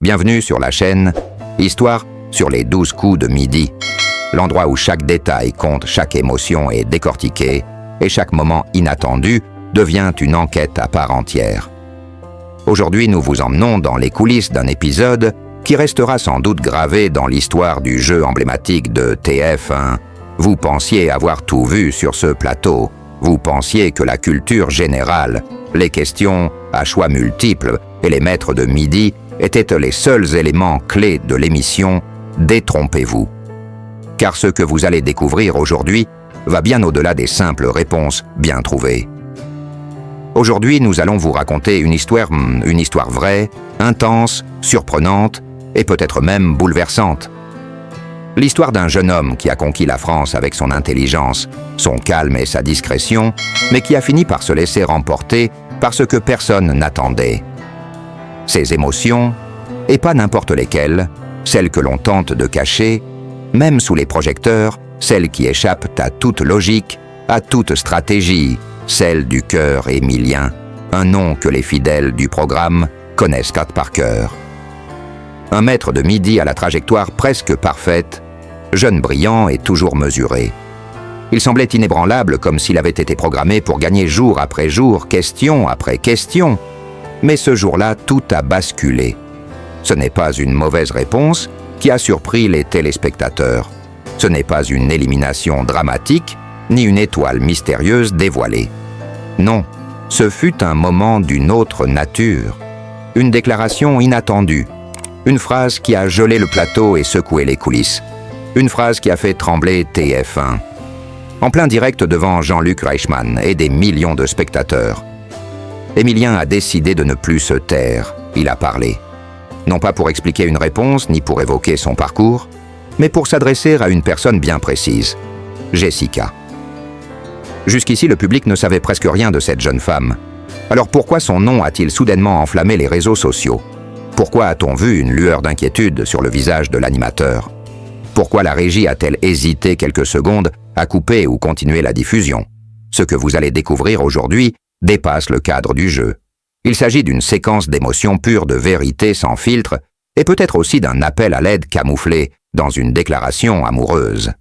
Bienvenue sur la chaîne Histoire sur les 12 coups de midi, l'endroit où chaque détail compte, chaque émotion est décortiquée et chaque moment inattendu devient une enquête à part entière. Aujourd'hui, nous vous emmenons dans les coulisses d'un épisode qui restera sans doute gravé dans l'histoire du jeu emblématique de TF1. Vous pensiez avoir tout vu sur ce plateau. Vous pensiez que la culture générale, les questions à choix multiples et les maîtres de midi étaient les seuls éléments clés de l'émission. Détrompez-vous. Car ce que vous allez découvrir aujourd'hui va bien au-delà des simples réponses bien trouvées. Aujourd'hui, nous allons vous raconter une histoire vraie, intense, surprenante et peut-être même bouleversante. L'histoire d'un jeune homme qui a conquis la France avec son intelligence, son calme et sa discrétion, mais qui a fini par se laisser remporter par ce que personne n'attendait. Ses émotions, et pas n'importe lesquelles, celles que l'on tente de cacher, même sous les projecteurs, celles qui échappent à toute logique, à toute stratégie, celle du cœur émilien, un nom que les fidèles du programme connaissent par cœur. Un maître de midi à la trajectoire presque parfaite, jeune brillant et toujours mesuré. Il semblait inébranlable comme s'il avait été programmé pour gagner jour après jour, question après question. Mais ce jour-là, tout a basculé. Ce n'est pas une mauvaise réponse qui a surpris les téléspectateurs. Ce n'est pas une élimination dramatique, ni une étoile mystérieuse dévoilée. Non, ce fut un moment d'une autre nature. Une déclaration inattendue. Une phrase qui a gelé le plateau et secoué les coulisses. Une phrase qui a fait trembler TF1. En plein direct devant Jean-Luc Reichmann et des millions de spectateurs. Émilien a décidé de ne plus se taire. Il a parlé. Non pas pour expliquer une réponse, ni pour évoquer son parcours, mais pour s'adresser à une personne bien précise. Jessica. Jusqu'ici, le public ne savait presque rien de cette jeune femme. Alors pourquoi son nom a-t-il soudainement enflammé les réseaux sociaux? Pourquoi a-t-on vu une lueur d'inquiétude sur le visage de l'animateur? Pourquoi la régie a-t-elle hésité quelques secondes à couper ou continuer la diffusion? Ce que vous allez découvrir aujourd'hui dépasse le cadre du jeu. Il s'agit d'une séquence d'émotions pures de vérité sans filtre et peut-être aussi d'un appel à l'aide camouflé dans une déclaration amoureuse.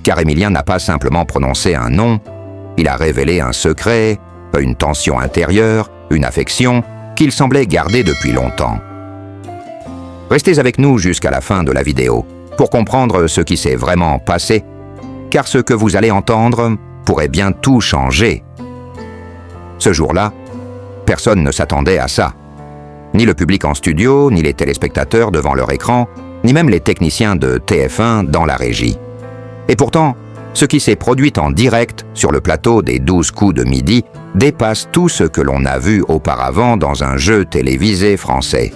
Car Émilien n'a pas simplement prononcé un nom, il a révélé un secret, une tension intérieure, une affection qu'il semblait garder depuis longtemps. Restez avec nous jusqu'à la fin de la vidéo pour comprendre ce qui s'est vraiment passé, car ce que vous allez entendre pourrait bien tout changer. Ce jour-là, personne ne s'attendait à ça. Ni le public en studio, ni les téléspectateurs devant leur écran, ni même les techniciens de TF1 dans la régie. Et pourtant, ce qui s'est produit en direct sur le plateau des 12 coups de midi dépasse tout ce que l'on a vu auparavant dans un jeu télévisé français.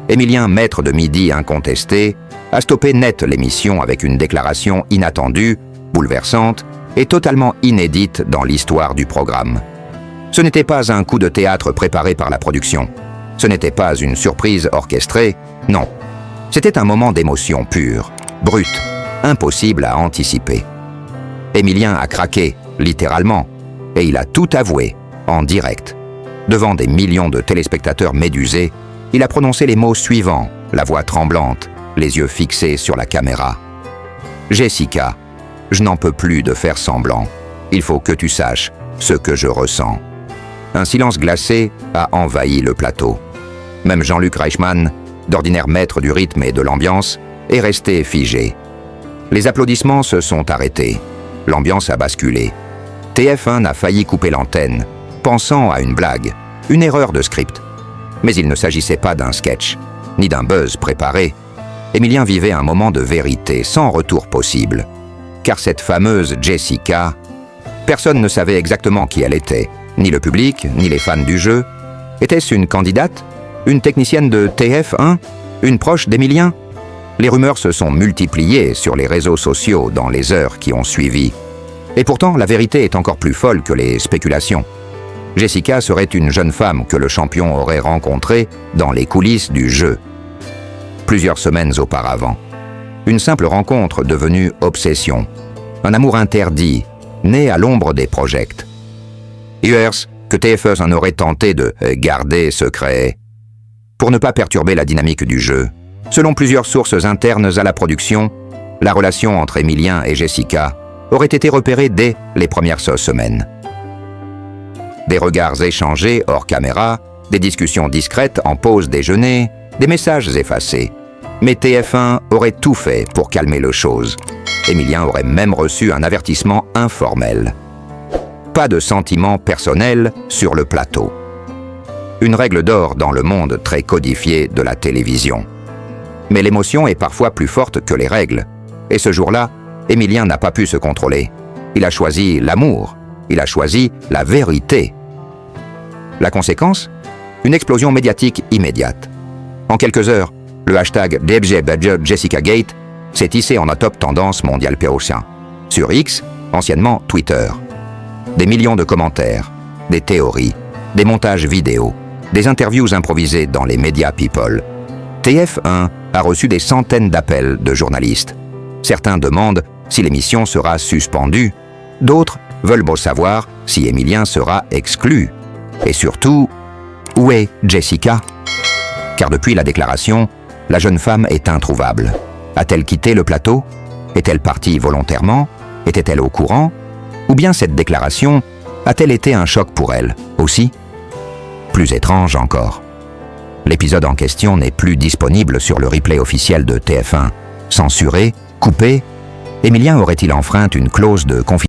Émilien, maître de midi incontesté, a stoppé net l'émission avec une déclaration inattendue, bouleversante et totalement inédite dans l'histoire du programme. Ce n'était pas un coup de théâtre préparé par la production. Ce n'était pas une surprise orchestrée, non. C'était un moment d'émotion pure, brute, impossible à anticiper. Émilien a craqué, littéralement, et il a tout avoué, en direct. Devant des millions de téléspectateurs médusés, il a prononcé les mots suivants, la voix tremblante, les yeux fixés sur la caméra. « Jessica, je n'en peux plus de faire semblant. Il faut que tu saches ce que je ressens. » Un silence glacé a envahi le plateau. Même Jean-Luc Reichmann, d'ordinaire maître du rythme et de l'ambiance, est resté figé. Les applaudissements se sont arrêtés. L'ambiance a basculé. TF1 a failli couper l'antenne, pensant à une blague, une erreur de script. Mais il ne s'agissait pas d'un sketch, ni d'un buzz préparé. Émilien vivait un moment de vérité sans retour possible. Car cette fameuse Jessica, personne ne savait exactement qui elle était, ni le public, ni les fans du jeu. Était-ce une candidate? Une technicienne de TF1? Une proche d'Émilien? Les rumeurs se sont multipliées sur les réseaux sociaux dans les heures qui ont suivi. Et pourtant, la vérité est encore plus folle que les spéculations. Jessica serait une jeune femme que le champion aurait rencontrée dans les coulisses du jeu. Plusieurs semaines auparavant. Une simple rencontre devenue obsession. Un amour interdit, né à l'ombre des projects. Que TF1 en aurait tenté de garder secret. pour ne pas perturber la dynamique du jeu. Selon plusieurs sources internes à la production, la relation entre Emilien et Jessica aurait été repérée dès les premières semaines. Des regards échangés hors caméra, des discussions discrètes en pause déjeuner, des messages effacés. Mais TF1 aurait tout fait pour calmer les choses. Emilien aurait même reçu un avertissement informel. Pas de sentiments personnels sur le plateau. Une règle d'or dans le monde très codifié de la télévision. Mais l'émotion est parfois plus forte que les règles. Et ce jour-là, Emilien n'a pas pu se contrôler. Il a choisi l'amour. Il a choisi la vérité. La conséquence ? Une explosion médiatique immédiate. En quelques heures, le hashtag #JessicaGate s'est hissé en top tendance mondiale pérussien. Sur X, anciennement Twitter. Des millions de commentaires, des théories, des montages vidéo, des interviews improvisées dans les médias people. TF1 a reçu des centaines d'appels de journalistes. Certains demandent si l'émission sera suspendue. D'autres veulent savoir si Emilien sera exclu. Et surtout, où est Jessica ? Car depuis la déclaration, la jeune femme est introuvable. A-t-elle quitté le plateau ? Est-elle partie volontairement ? Était-elle au courant ? Ou bien cette déclaration a-t-elle été un choc pour elle aussi ? Plus étrange encore. L'épisode en question n'est plus disponible sur le replay officiel de TF1. Censuré, coupé, Emilien aurait-il enfreint une clause de confidentialité ?